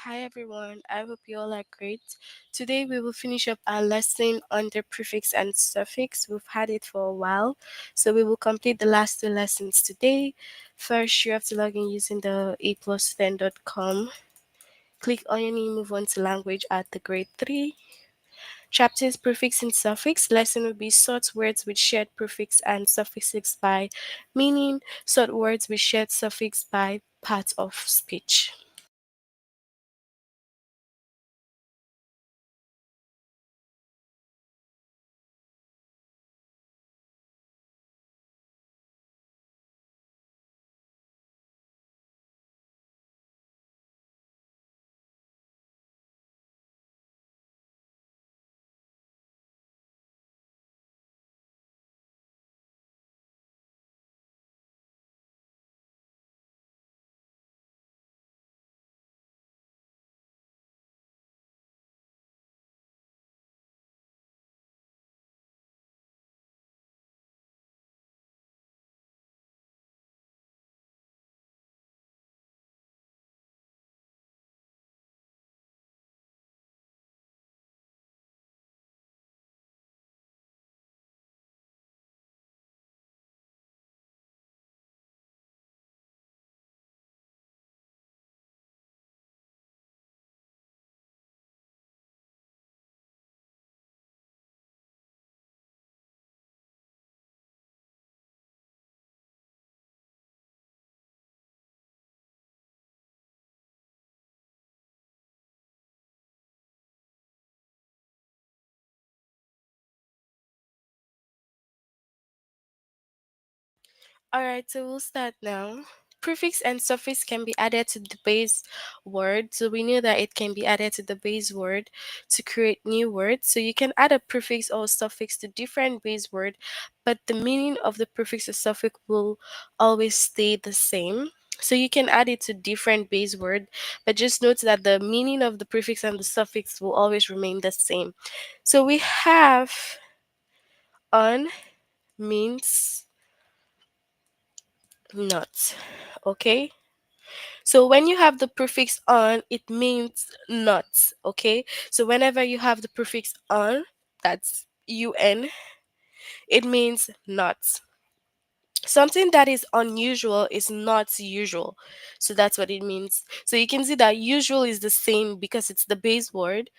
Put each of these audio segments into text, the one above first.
Hi everyone, I hope you all are great. Today we will finish up our lesson on the prefix and suffix. We've had it for a while, so we will complete the last two lessons today. First, you have to log in using the a+10.com. Click on your name, move on to language at the grade 3. Chapters Prefix and Suffix. Lesson will be sort words with shared prefix and suffixes by meaning, sort words with shared suffix by part of speech. Alright, so we'll start now. Prefix and suffix can be added to the base word. So we know that it can be added to the base word to create new words. So you can add a prefix or suffix to different base word, but the meaning of the prefix or suffix will always stay the same. So you can add it to different base word, but just note that the meaning of the prefix and the suffix will always remain the same. So we have on means not. Okay, so when you have the prefix on, it means not. Okay, so whenever you have the prefix on, that's un, it means not. Something that is unusual is not usual. So that's what it means. So you can see that usual is the same because it's the base word,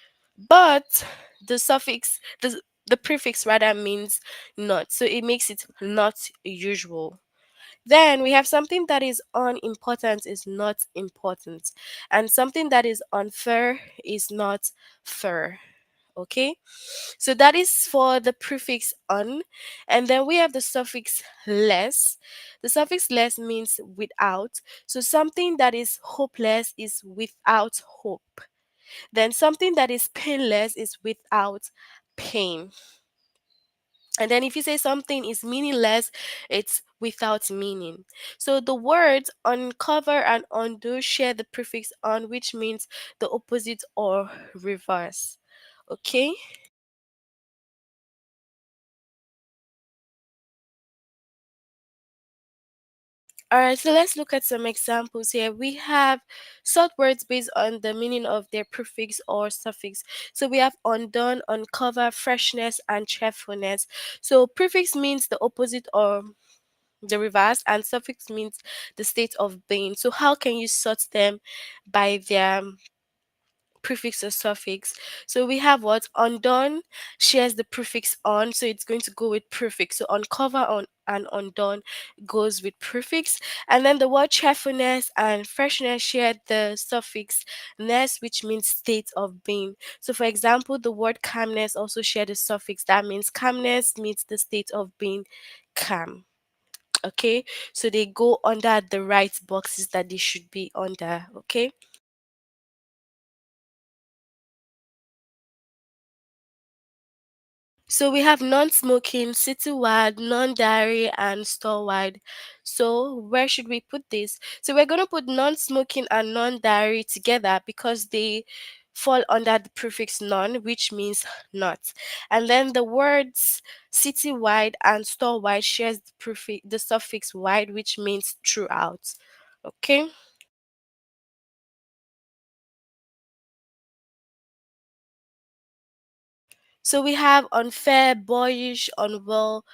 but the suffix, the prefix rather means not. So it makes it not usual. Then we have something that is unimportant is not important, and something that is unfair is not fair. Okay, so that is for the prefix on, and then we have the suffix less. The suffix less means without, so something that is hopeless is without hope. Then something that is painless is without pain. And then if you say something is meaningless, it's without meaning. So the words uncover and undo share the prefix on, which means the opposite or reverse. Okay? All right, so let's look at some examples here. We have short words based on the meaning of their prefix or suffix. So we have undone, uncover, freshness, and cheerfulness. So prefix means the opposite or the reverse, and suffix means the state of being. So how can you sort them by their prefix or suffix? So we have what undone shares the prefix on, so it's going to go with prefix. So uncover on and undone goes with prefix, and then the word cheerfulness and freshness share the suffix ness, which means state of being. So for example, the word calmness also share the suffix that means calmness means the state of being calm. Okay, so they go under the right boxes that they should be under. Okay, so we have non-smoking, citywide, non-dairy, and store-wide. So where should we put this? So we're going to put non-smoking and non-dairy together because they fall under the prefix non, which means not. And then the words citywide and store-wide shares the suffix wide, which means throughout. Okay. So we have unfair, boyish, unwell,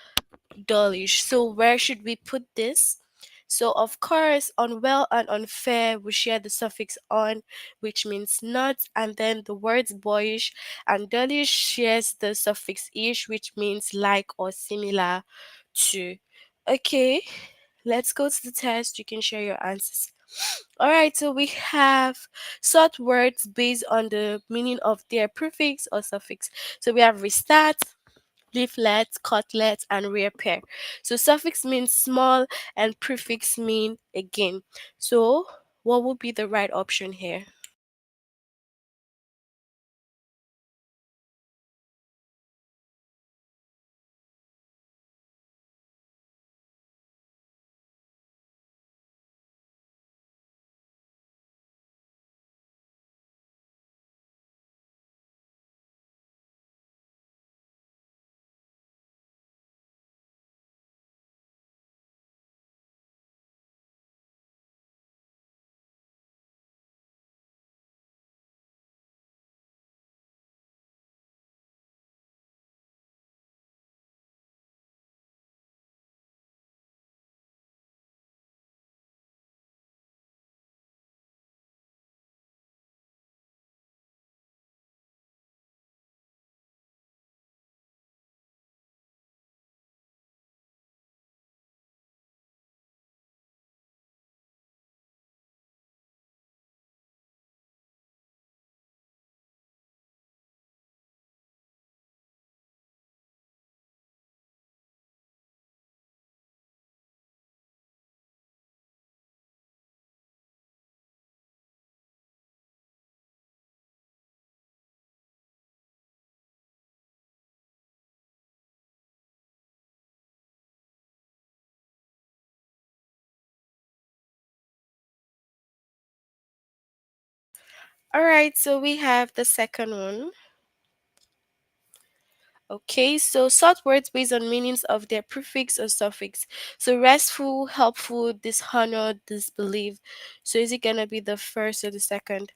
dullish. So where should we put this? So of course, unwell and unfair will share the suffix on, which means not, and then the words boyish and dullish shares the suffix ish, which means like or similar to. Okay, let's go to the test. You can share your answers. All right, so we have sort words based on the meaning of their prefix or suffix. So we have restart, leaflet, cutlet, and reappear. So suffix means small and prefix mean again. So what would be the right option here? All right, so we have the second one. Okay, so sort words based on meanings of their prefix or suffix. So restful, helpful, dishonored, disbelief. So is it gonna be the first or the second?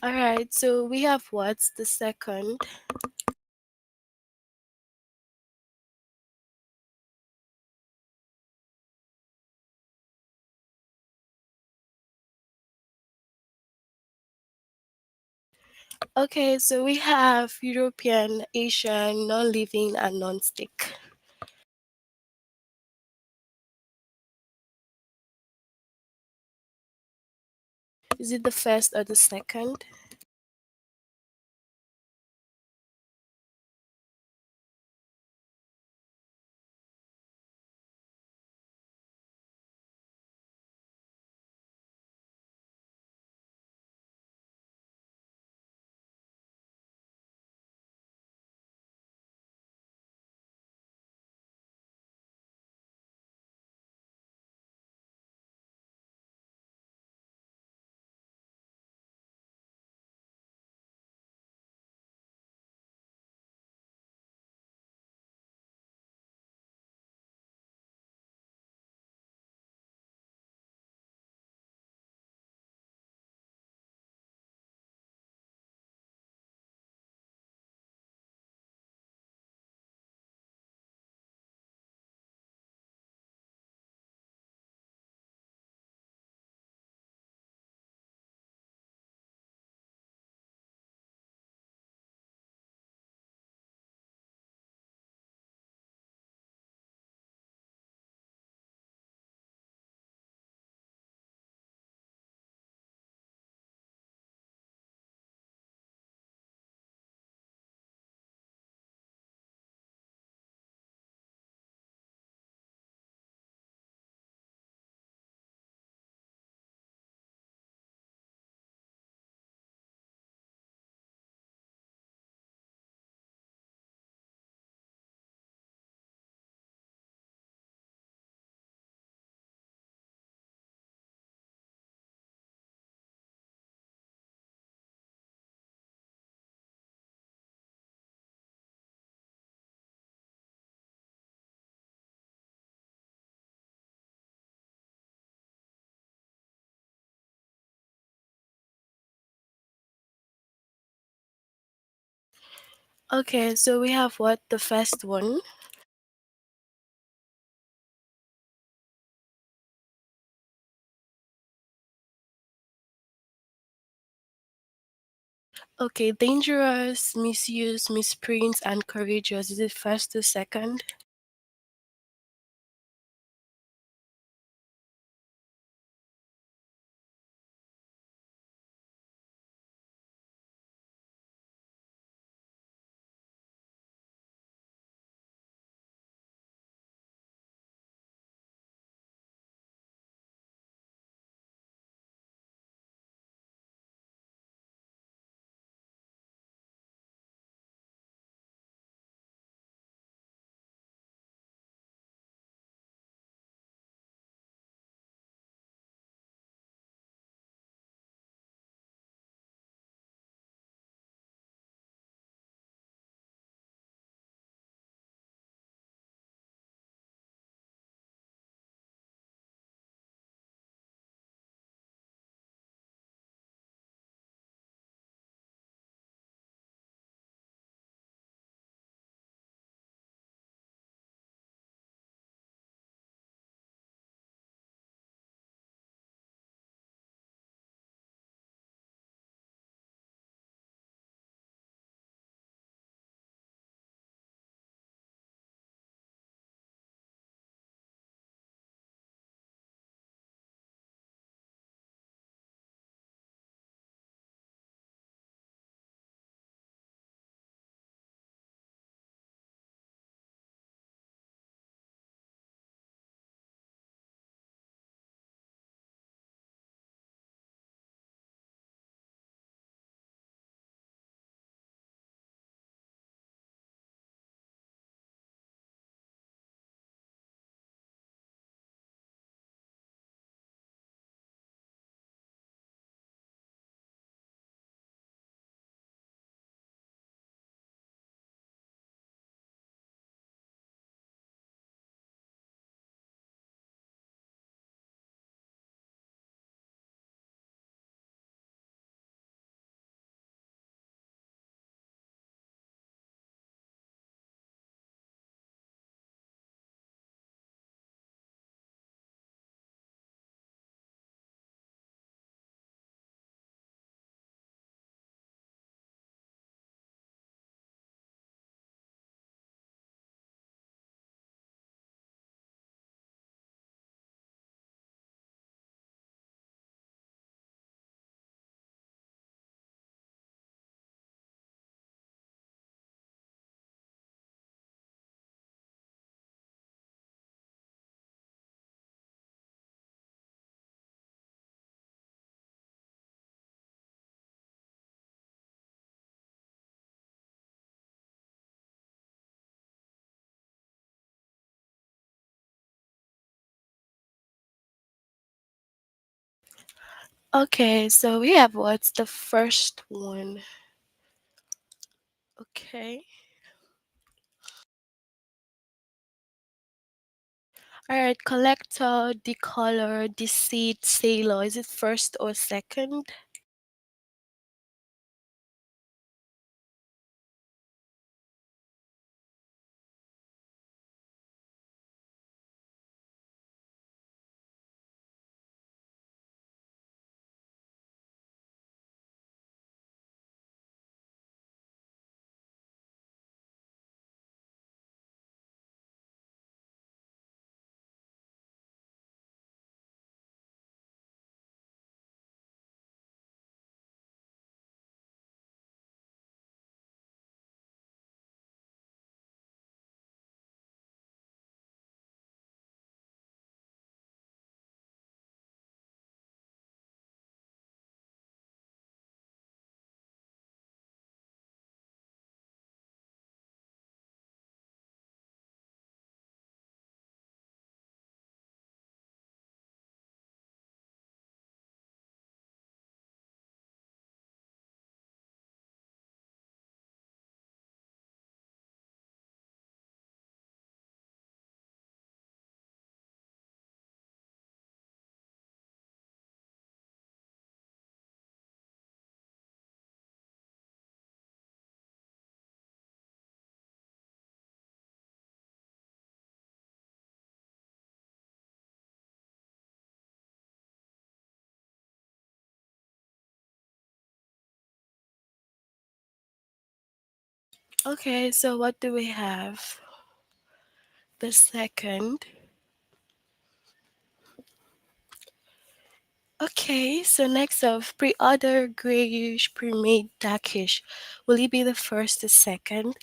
All right, so we have what's the second? Okay, so we have European, Asian, non-living, and non-stick. Is it the first or the second? Okay, so we have what? The first one. Okay, dangerous, misuse, misprint, and courageous. Is it first or second? Okay, so we have what's the first one? Okay. All right, collector, decolor, deceit, sailor. Is it first or second? Okay, so what do we have? The second. Okay, so next up, pre-order, grayish, pre-made, darkish. Will it be the first or second?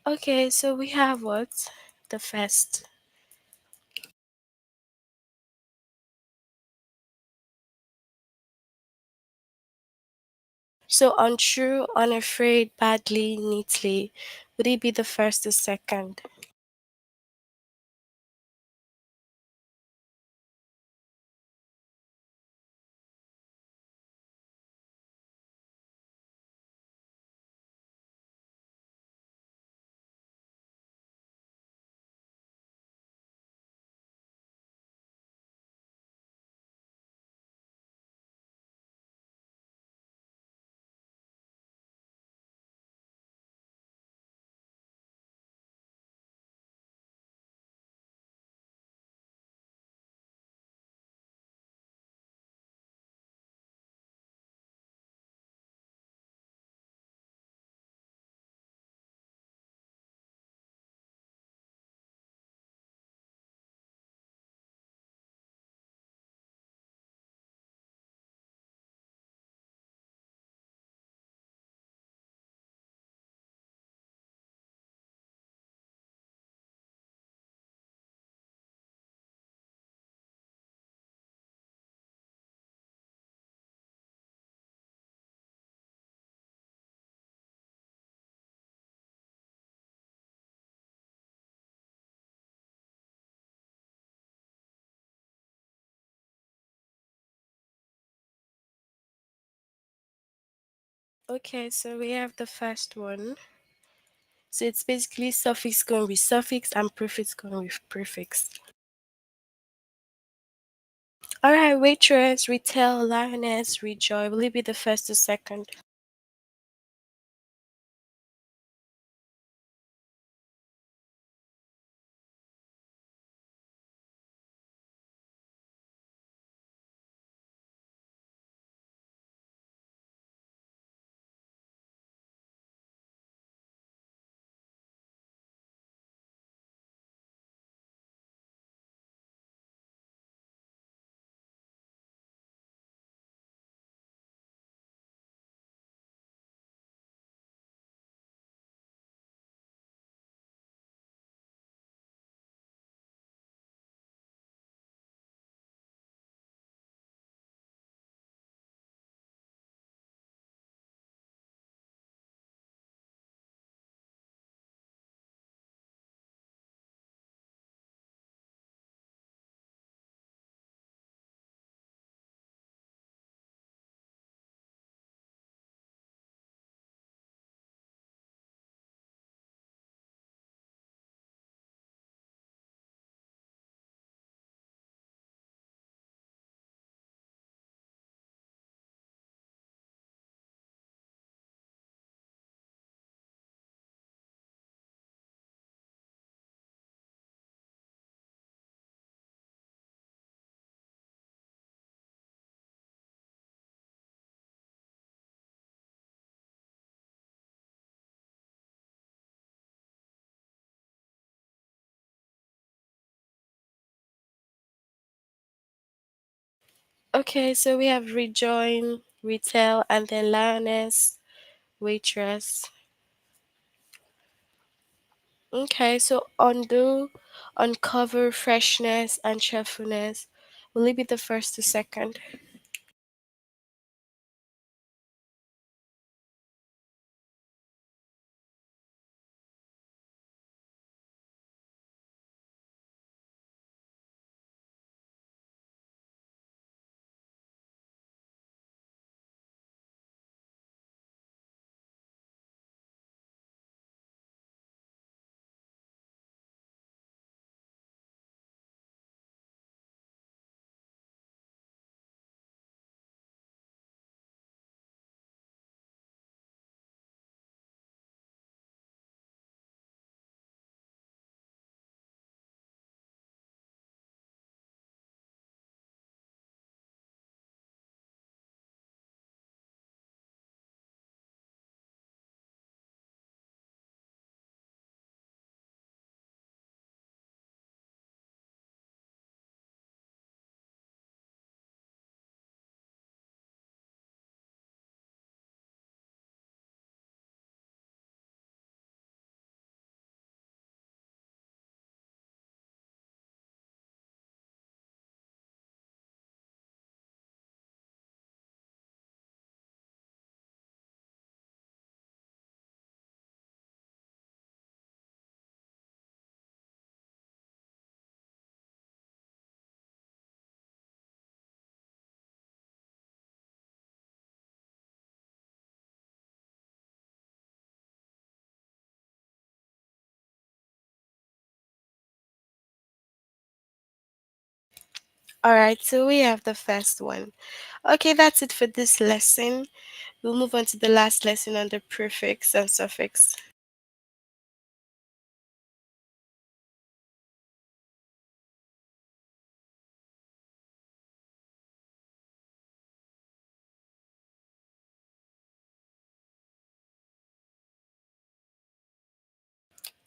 Okay, so we have what? The first. So untrue, unafraid, badly, neatly. Would it be the first or second? Okay, so we have the first one. So it's basically suffix going with suffix and prefix going with prefix. Alright, waitress, retail, lioness, rejoy. Will it be the first or second? Okay, so we have rejoin, retell, and then lioness, waitress. Okay, so undo, uncover, freshness, and cheerfulness. Will it be the first to second? Alright, so we have the first one. Okay, that's it for this lesson. We'll move on to the last lesson on the prefix and suffix.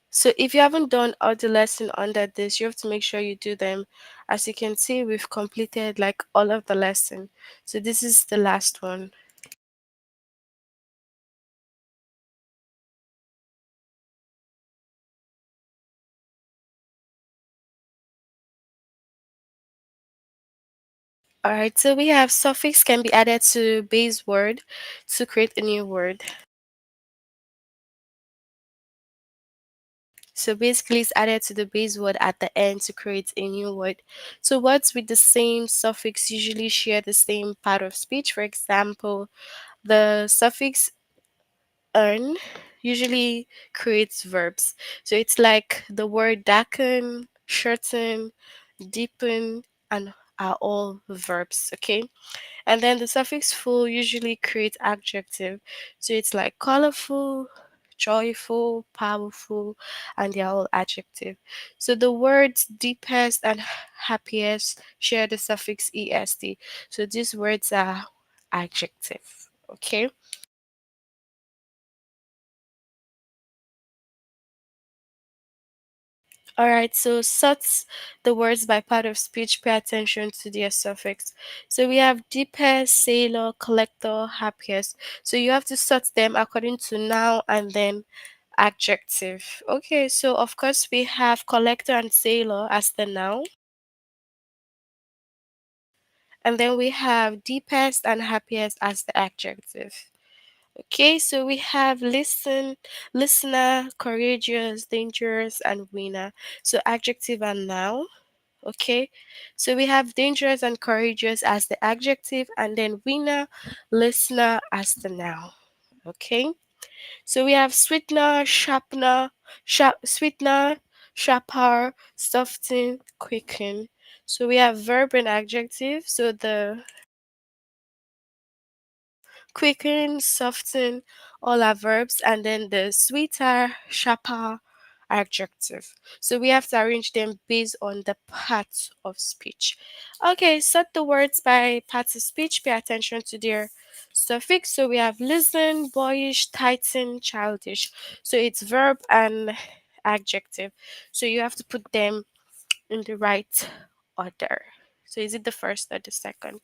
So if you haven't done all the lesson under this, you have to make sure you do them. As you can see, we've completed like all of the lesson. So this is the last one. Alright, so we have suffix can be added to base word to create a new word. So basically it's added to the base word at the end to create a new word. So words with the same suffix usually share the same part of speech. For example, the suffix earn usually creates verbs. So it's like the word darken, shorten, deepen, and are all verbs, okay? And then the suffix full usually creates adjective. So it's like colorful, joyful, powerful, and they're all adjective. So the words deepest and happiest share the suffix est. So these words are adjective. Okay. All right, so sorts the words by part of speech, pay attention to their suffix. So we have deepest, sailor, collector, happiest. So you have to sort them according to noun and then adjective. Okay, so of course we have collector and sailor as the noun. And then we have deepest and happiest as the adjective. Okay, so we have listen, listener, courageous, dangerous, and winner. So adjective and noun. Okay, so we have dangerous and courageous as the adjective, and then winner, listener as the noun. Okay, so we have sweetener, sharpener, sweetener, sharper, soften, quicken. So we have verb and adjective. So the quicken, soften, all are verbs, and then the sweeter, sharper, adjective. So we have to arrange them based on the parts of speech. Okay, sort the words by parts of speech. Pay attention to their suffix. So we have listen, boyish, tighten, childish. So it's verb and adjective. So you have to put them in the right order. So is it the first or the second?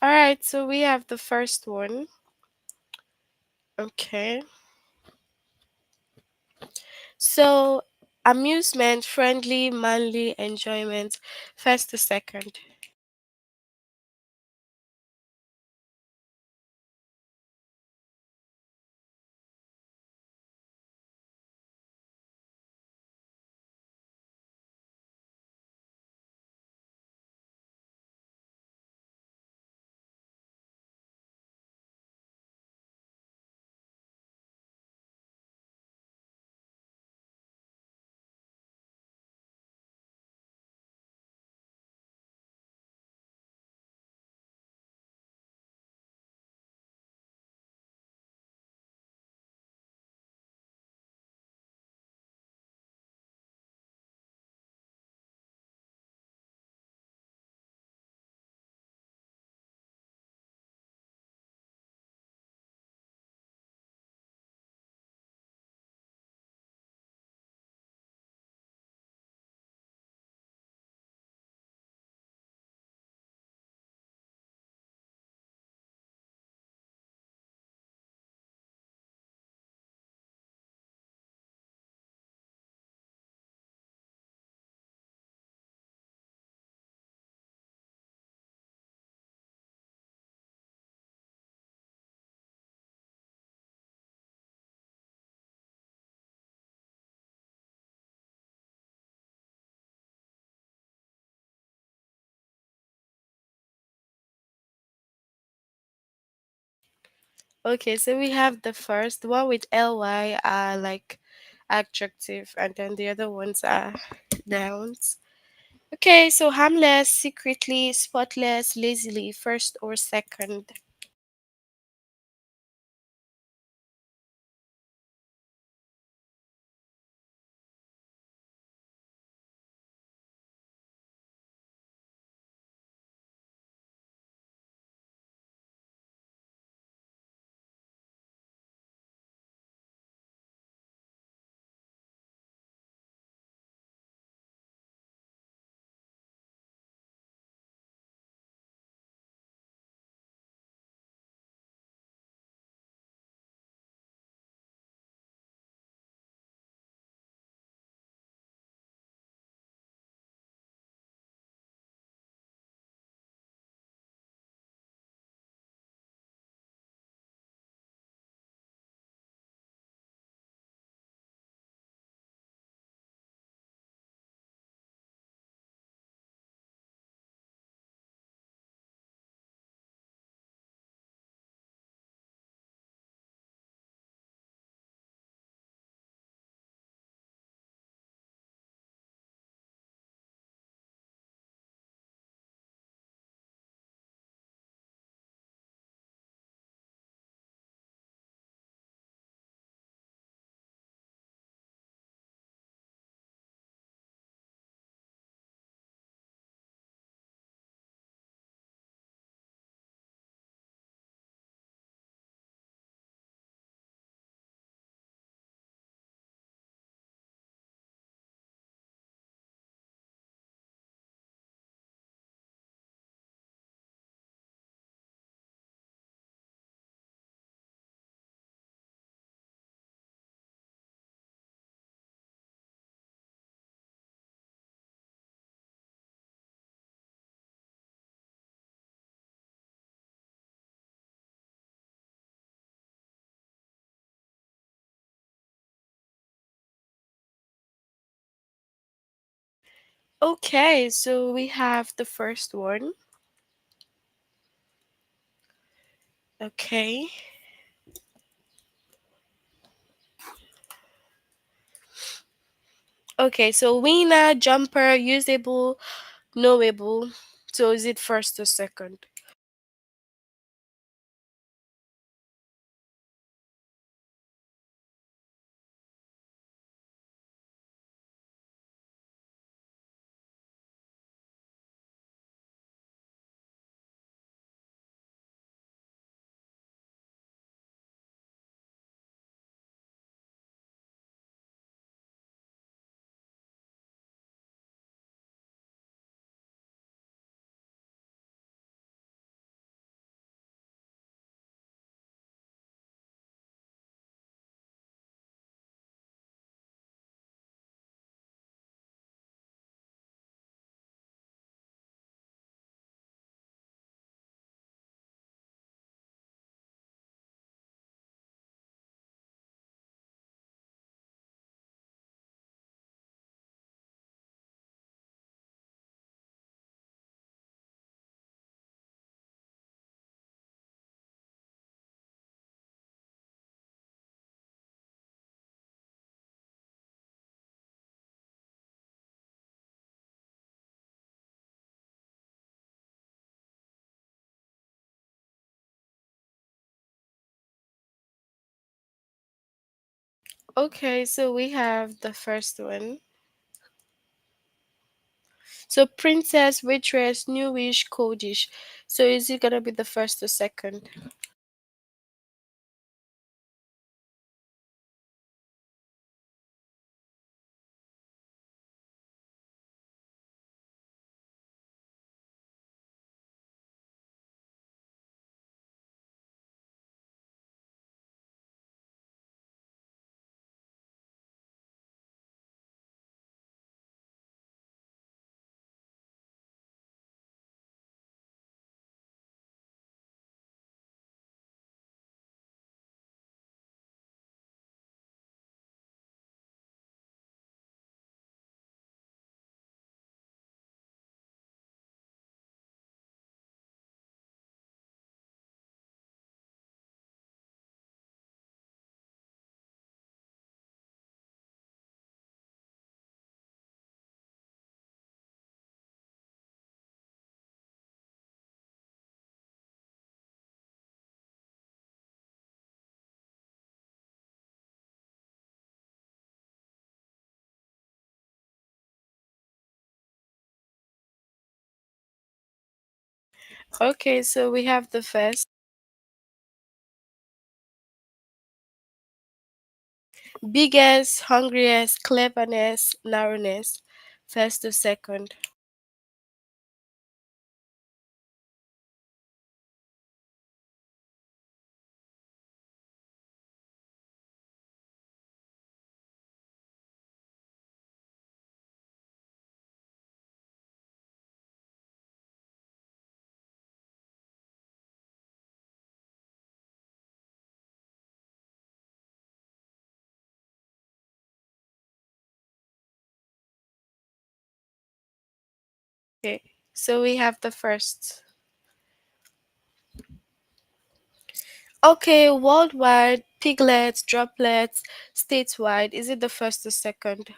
All right, so we have the first one. Okay. So amusement, friendly, manly, enjoyment. First to second. Okay, so we have the first one with ly are like adjective, and then the other ones are nouns. Okay, so harmless, secretly, spotless, lazily, first or second. Okay, so we have the first one. Okay. Okay, so winner, jumper, usable, knowable. So is it first or second? Okay, so we have the first one. So princess, waitress, newish, coldish. So is it gonna be the first or second? Okay, so we have the first. Biggest, hungriest, cleverness, narrowness. First to second. Okay, so we have the first. Okay, worldwide, piglets, droplets, statewide. Is it the first or second?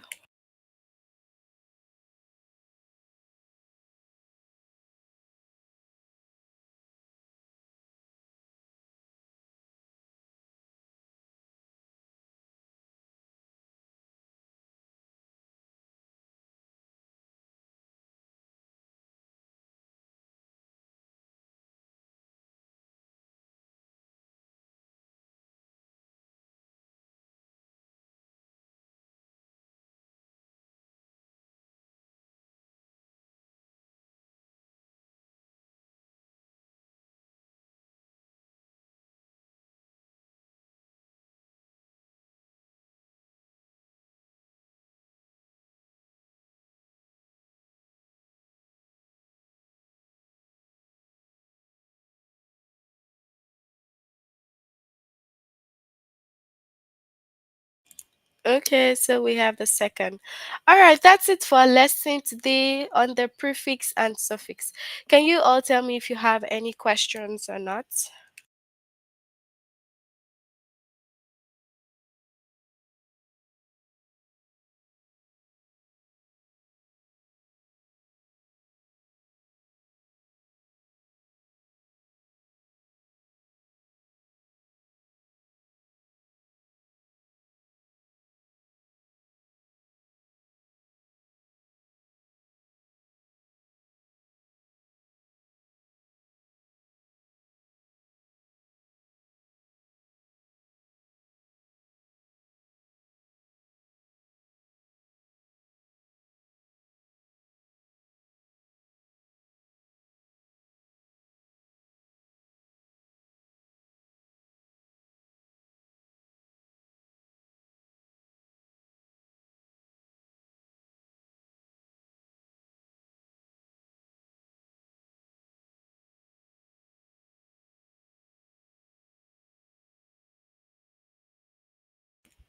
Okay, so we have the second. All right, that's it for our lesson today on the prefix and suffix. Can you all tell me if you have any questions or not?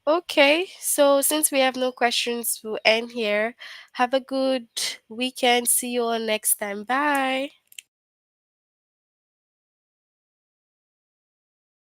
Okay, so since we have no questions, we'll end here. Have a good weekend. See you all next time. Bye.